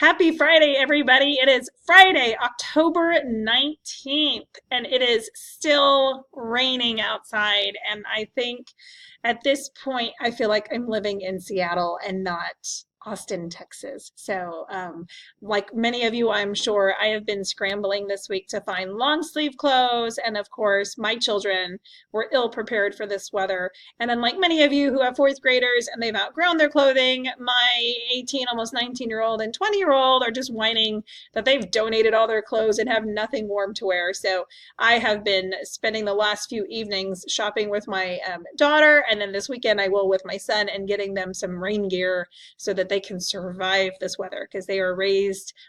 Happy Friday, everybody. It is Friday, October 19th, and it is still raining outside. And I think at this point, I feel like I'm living in Seattle and not Austin, Texas. Like many of you, I'm sure, I have been scrambling this week to find long sleeve clothes. And of course, my children were ill prepared for this weather. And unlike many of you who have fourth graders and they've outgrown their clothing, my 18, almost 19-year-old and 20-year-old are just whining that they've donated all their clothes and have nothing warm to wear. So I have been spending the last few evenings shopping with my daughter, and then this weekend I will with my son and getting them some rain gear so that they can survive this weather because they are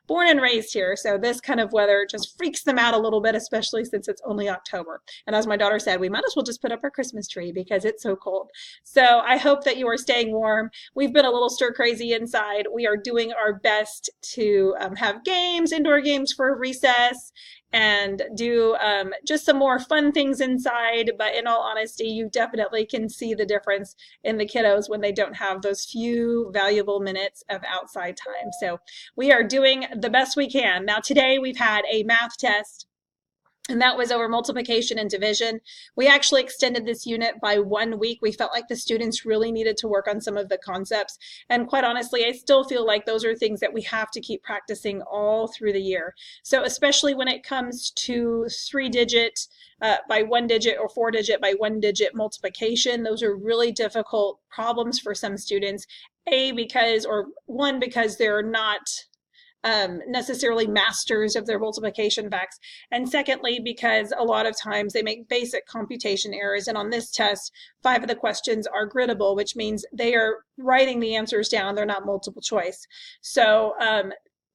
born and raised here. So this kind of weather just freaks them out a little bit, especially since it's only October. And as my daughter said, we might as well just put up our Christmas tree because it's so cold. So I hope that you are staying warm. We've been a little stir crazy inside. We are doing our best to have games, indoor games for recess, and do just some more fun things inside. But in all honesty, you definitely can see the difference in the kiddos when they don't have those few valuable minutes of outside time. So we are doing the best we can. Now today we've had a math test, and that was over multiplication and division. We actually extended this unit by 1 week. We felt like the students really needed to work on some of the concepts. And quite honestly, I still feel like those are things that we have to keep practicing all through the year. So especially when it comes to 3-digit by 1 digit or 4-digit by 1 digit multiplication, those are really difficult problems for some students. Because they're not necessarily masters of their multiplication facts. And secondly, because a lot of times they make basic computation errors. And on this test, 5 of the questions are griddable, which means they are writing the answers down. They're not multiple choice. So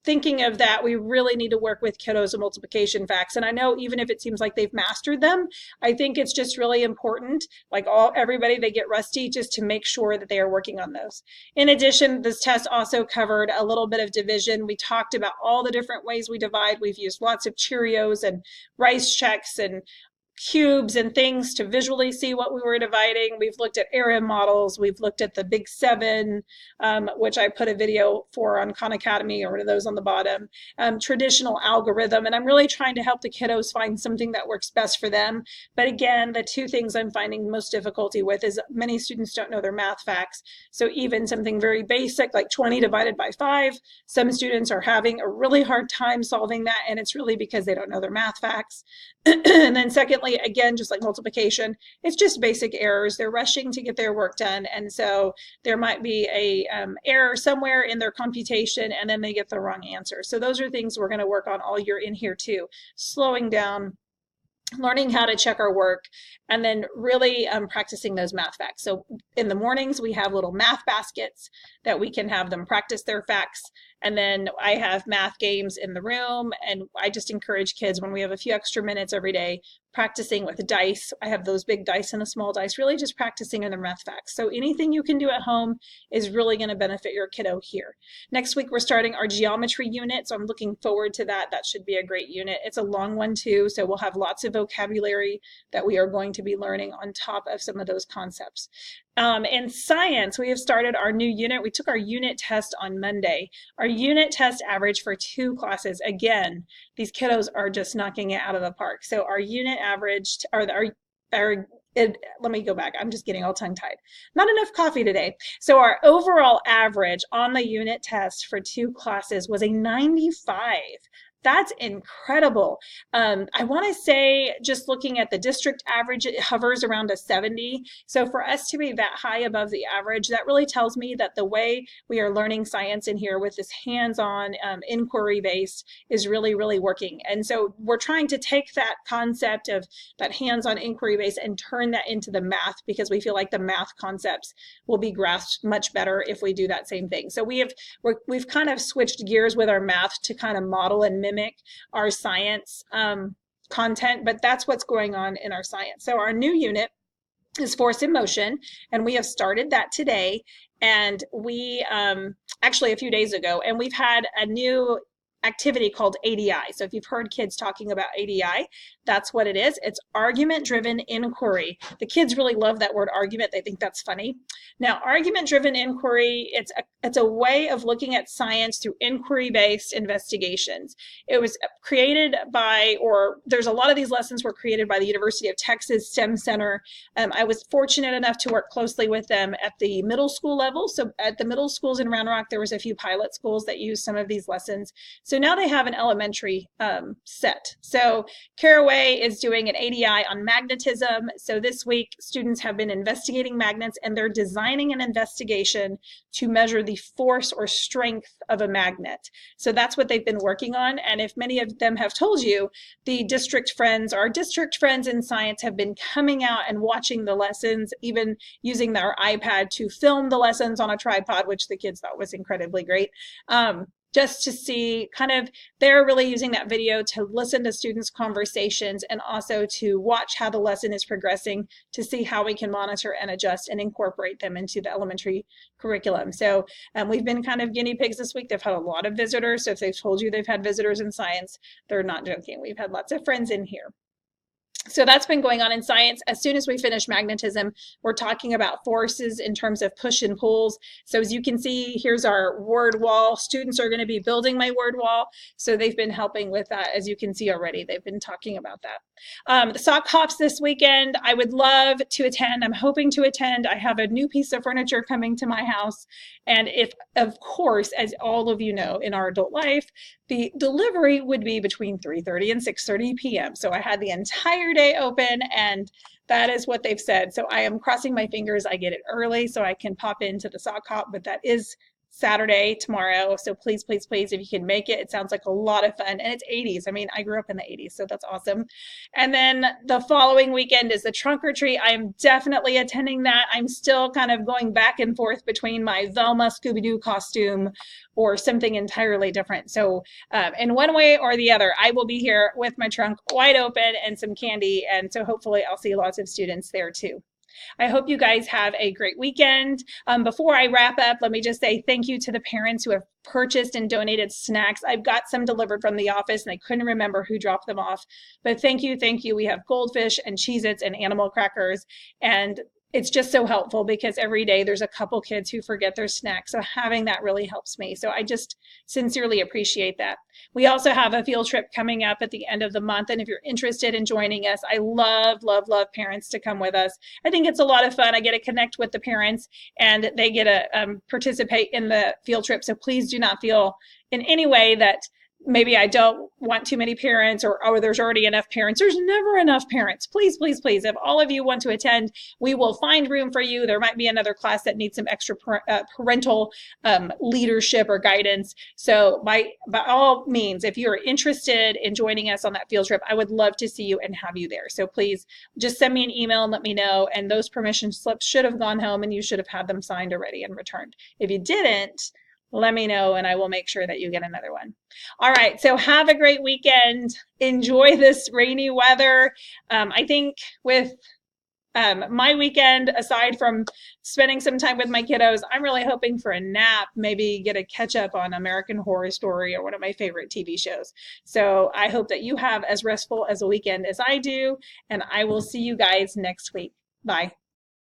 thinking of that, we really need to work with kiddos and multiplication facts. And I know even if it seems like they've mastered them, I think it's just really important, like everybody, they get rusty, just to make sure that they are working on those. In addition, this test also covered a little bit of division. We talked about all the different ways we divide. We've used lots of Cheerios and rice checks and cubes and things to visually see what we were dividing. We've looked at area models. We've looked at the Big Seven, which I put a video for on Khan Academy, or one of those on the bottom, traditional algorithm. And I'm really trying to help the kiddos find something that works best for them. But again, the 2 things I'm finding most difficulty with is many students don't know their math facts. So even something very basic like 20 divided by 5, some students are having a really hard time solving that, and it's really because they don't know their math facts. And then secondly, again, just like multiplication, it's just basic errors. They're rushing to get their work done, and so there might be a error somewhere in their computation, and then they get the wrong answer. So those are things we're going to work on all year in here too. Slowing down, learning how to check our work, and then really practicing those math facts. So in the mornings, we have little math baskets that we can have them practice their facts. And then I have math games in the room, and I just encourage kids, when we have a few extra minutes every day, practicing with dice. I have those big dice and a small dice, really just practicing in the math facts. So anything you can do at home is really going to benefit your kiddo here. Next week, we're starting our geometry unit, so I'm looking forward to that. That should be a great unit. It's a long one too, so we'll have lots of vocabulary that we are going to be learning on top of some of those concepts. In science, we have started our new unit. We took our unit test on Monday. Our unit test average for 2 classes. Again, these kiddos are just knocking it out of the park. So our unit averaged, let me go back. I'm just getting all tongue-tied. Not enough coffee today. So our overall average on the unit test for 2 classes was a 95. That's incredible. I want to say, just looking at the district average, it hovers around a 70. So for us to be that high above the average, that really tells me that the way we are learning science in here with this hands-on inquiry base is really, really working. And so we're trying to take that concept of that hands-on inquiry base and turn that into the math, because we feel like the math concepts will be grasped much better if we do that same thing. So we've kind of switched gears with our math to kind of model and mimic our science content, but that's what's going on in our science. So our new unit is Force in Motion, and we have started that today, and we actually a few days ago, and we've had a new activity called ADI. So if you've heard kids talking about ADI, that's what it is. It's argument-driven inquiry. The kids really love that word argument. They think that's funny. Now, argument-driven inquiry, it's a way of looking at science through inquiry-based investigations. It was created by, or there's a lot of these lessons were created by the University of Texas STEM Center. I was fortunate enough to work closely with them at the middle school level. So at the middle schools in Round Rock, there was a few pilot schools that used some of these lessons. So now they have an elementary set. So Caraway is doing an ADI on magnetism. So this week, students have been investigating magnets, and they're designing an investigation to measure the force or strength of a magnet. So that's what they've been working on. And if many of them have told you, the district friends, our district friends in science, have been coming out and watching the lessons, even using their iPad to film the lessons on a tripod, which the kids thought was incredibly great. Just to see kind of, they're really using that video to listen to students' conversations and also to watch how the lesson is progressing to see how we can monitor and adjust and incorporate them into the elementary curriculum. So we've been kind of guinea pigs this week. They've had a lot of visitors. So if they've told you they've had visitors in science, they're not joking. We've had lots of friends in here. So that's been going on in science. As soon as we finish magnetism, we're talking about forces in terms of push and pulls. So as you can see, here's our word wall. Students are going to be building my word wall. So they've been helping with that. As you can see already, they've been talking about that. The sock hops this weekend, I would love to attend. I'm hoping to attend. I have a new piece of furniture coming to my house. And if, of course, as all of you know, in our adult life, the delivery would be between 3:30 and 6:30 p.m. So I had the entire day open, and that is what they've said. So I am crossing my fingers I get it early so I can pop into the sock hop, but that is Saturday, tomorrow. So please, please, please, if you can make it, it sounds like a lot of fun. And it's 80s. I mean, I grew up in the 80s, so that's awesome. And then the following weekend is the trunk or treat. I am definitely attending that. I'm still kind of going back and forth between my Velma Scooby-Doo costume or something entirely different. So in one way or the other, I will be here with my trunk wide open and some candy. And so hopefully I'll see lots of students there too. I hope you guys have a great weekend. Before I wrap up, let me just say thank you to the parents who have purchased and donated snacks. I've got some delivered from the office and I couldn't remember who dropped them off, but thank you, thank you. We have Goldfish and Cheez-Its and animal crackers, and it's just so helpful because every day there's a couple kids who forget their snacks. So having that really helps me. So I just sincerely appreciate that. We also have a field trip coming up at the end of the month. And if you're interested in joining us, I love, love, love parents to come with us. I think it's a lot of fun. I get to connect with the parents and they get to participate in the field trip. So please do not feel in any way that maybe I don't want too many parents or, oh, there's already enough parents. There's never enough parents. Please, please, please. If all of you want to attend, we will find room for you. There might be another class that needs some extra parental leadership or guidance. So by all means, if you're interested in joining us on that field trip, I would love to see you and have you there. So please just send me an email and let me know. And those permission slips should have gone home and you should have had them signed already and returned. If you didn't, let me know and I will make sure that you get another one. All right, so have a great weekend. Enjoy this rainy weather. I think with my weekend, aside from spending some time with my kiddos, I'm really hoping for a nap, maybe get a catch up on American Horror Story or one of my favorite TV shows. So I hope that you have as restful as a weekend as I do, and I will see you guys next week. Bye.